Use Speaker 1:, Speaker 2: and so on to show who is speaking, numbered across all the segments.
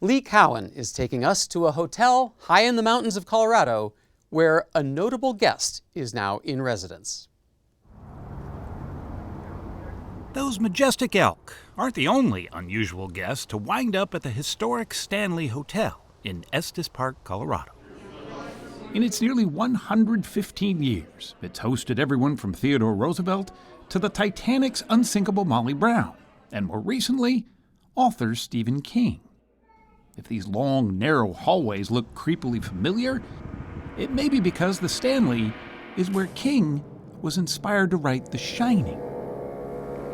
Speaker 1: Lee Cowan is taking us to a hotel high in the mountains of Colorado where a notable guest is now in residence.
Speaker 2: Those majestic elk aren't the only unusual guests to wind up at the historic Stanley Hotel in Estes Park, Colorado. In its nearly 115 years, it's hosted everyone from Theodore Roosevelt to the Titanic's unsinkable Molly Brown, and more recently, author Stephen King. If these long, narrow hallways look creepily familiar, it may be because the Stanley is where King was inspired to write The Shining.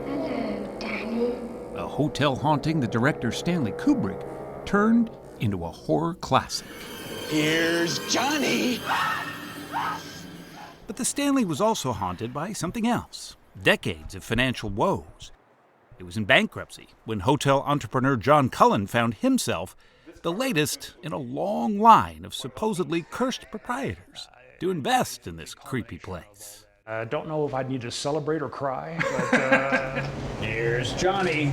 Speaker 3: Hello, Danny.
Speaker 2: A hotel haunting the director Stanley Kubrick turned into a horror classic.
Speaker 4: Here's Johnny!
Speaker 2: But the Stanley was also haunted by something else. Decades of financial woes. It was in bankruptcy when hotel entrepreneur John Cullen found himself the latest in a long line of supposedly cursed proprietors to invest in this creepy place.
Speaker 5: I don't know if I'd need to celebrate or cry, but here's Johnny.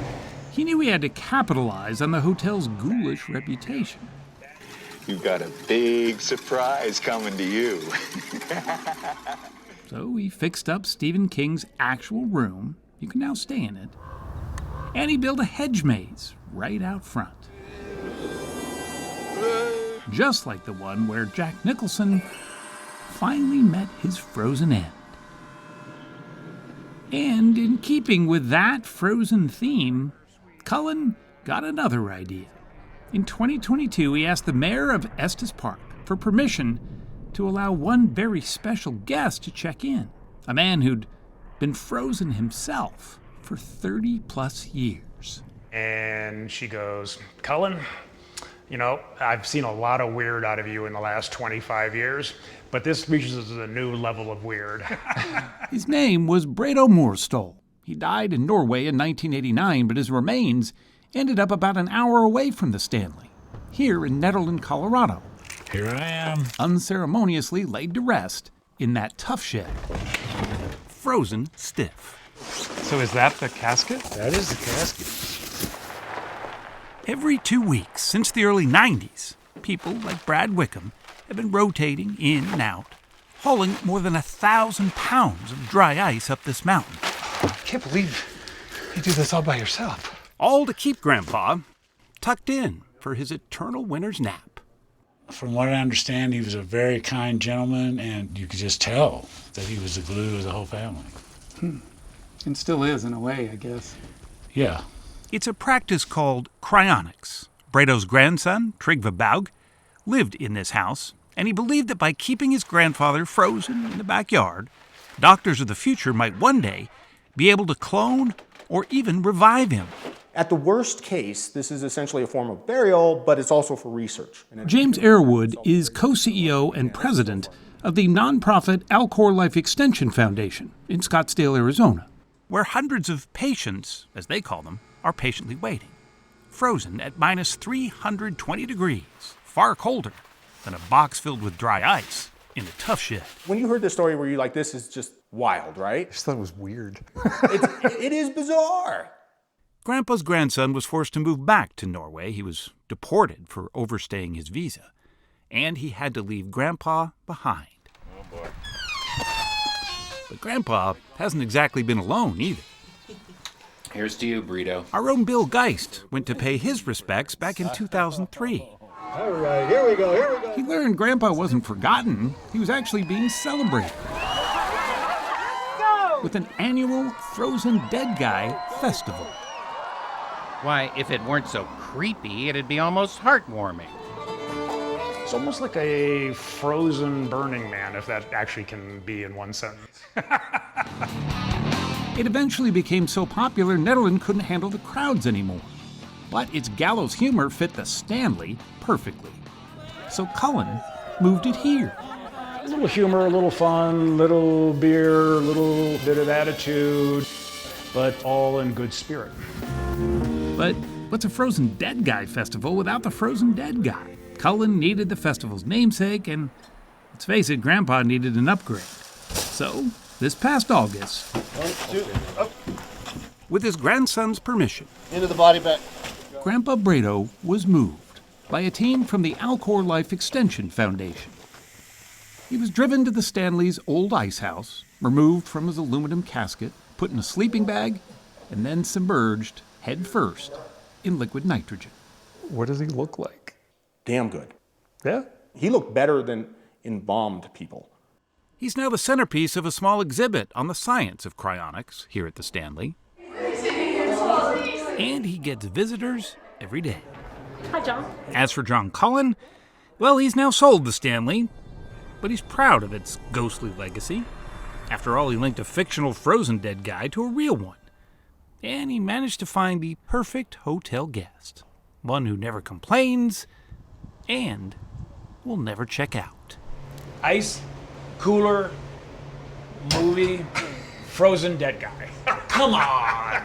Speaker 2: He knew he had to capitalize on the hotel's ghoulish reputation.
Speaker 4: You've got a big surprise coming to you.
Speaker 2: So he fixed up Stephen King's actual room, you can now stay in it, and he built a hedge maze right out front. Just like the one where Jack Nicholson finally met his frozen end. And in keeping with that frozen theme, Cullen got another idea. In 2022, he asked the mayor of Estes Park for permission to allow one very special guest to check in, a man who'd been frozen himself for 30 plus years.
Speaker 5: And she goes, Cullen, you know, I've seen a lot of weird out of you in the last 25 years, but this reaches a new level of weird.
Speaker 2: His name was Bredo Morstøl. He died in Norway in 1989, but his remains ended up about an hour away from the Stanley, here in Nederland, Colorado.
Speaker 6: Here I am.
Speaker 2: Unceremoniously laid to rest in that tough shed. Frozen stiff.
Speaker 7: So is that the casket?
Speaker 6: That is the casket.
Speaker 2: Every 2 weeks since the early 90s, people like Brad Wickham have been rotating in and out, hauling more than 1,000 pounds of dry ice up this mountain.
Speaker 7: I can't believe you do this all by yourself.
Speaker 2: All to keep Grandpa tucked in for his eternal winter's nap.
Speaker 6: From what I understand, he was a very kind gentleman, and you could just tell that he was the glue of the whole family.
Speaker 7: And still is, in a way, I guess.
Speaker 6: Yeah.
Speaker 2: It's a practice called cryonics. Bredo's grandson, Trygve Baug, lived in this house, and he believed that by keeping his grandfather frozen in the backyard, doctors of the future might one day be able to clone or even revive him.
Speaker 8: At the worst case, this is essentially a form of burial, but it's also for research.
Speaker 2: James Airwood is co-CEO and president of the nonprofit Alcor Life Extension Foundation in Scottsdale, Arizona, where hundreds of patients, as they call them, are patiently waiting, frozen at minus 320 degrees, far colder than a box filled with dry ice in a tough shed.
Speaker 8: When you heard this story, were you like, this is just wild, right?
Speaker 7: I just thought it was weird.
Speaker 8: It is bizarre.
Speaker 2: Grandpa's grandson was forced to move back to Norway. He was deported for overstaying his visa, and he had to leave Grandpa behind.
Speaker 6: Oh, boy.
Speaker 2: But Grandpa hasn't exactly been alone either.
Speaker 9: Here's to you, Bredo.
Speaker 2: Our own Bill Geist went to pay his respects back in 2003.
Speaker 10: All right, here we go.
Speaker 2: He learned Grandpa wasn't forgotten. He was actually being celebrated with an annual Frozen Dead Guy festival.
Speaker 9: Why, if it weren't so creepy, it'd be almost heartwarming.
Speaker 5: It's almost like a frozen Burning Man, if that actually can be in one sentence.
Speaker 2: It eventually became so popular, Nederland couldn't handle the crowds anymore. But its gallows humor fit the Stanley perfectly. So Cullen moved it here.
Speaker 5: A little humor, a little fun, little beer, a little bit of attitude, but all in good spirit.
Speaker 2: But what's a Frozen Dead Guy festival without the Frozen Dead Guy? Cullen needed the festival's namesake, and let's face it, Grandpa needed an upgrade. So, this past August, with his grandson's permission,
Speaker 10: Into the body bag.
Speaker 2: Grandpa Bredo was moved by a team from the Alcor Life Extension Foundation. He was driven to the Stanley's old ice house, removed from his aluminum casket, put in a sleeping bag, and then submerged head first in liquid nitrogen.
Speaker 7: What does he look like?
Speaker 8: Damn good.
Speaker 7: Yeah?
Speaker 8: He looked better than embalmed people.
Speaker 2: He's now the centerpiece of a small exhibit on the science of cryonics here at the Stanley. And he gets visitors every day.
Speaker 11: Hi, John.
Speaker 2: As for John Cullen, well, he's now sold the Stanley, but he's proud of its ghostly legacy. After all, he linked a fictional frozen dead guy to a real one. And he managed to find the perfect hotel guest. One who never complains and will never check out.
Speaker 5: Ice, cooler, movie, frozen dead guy. Come on!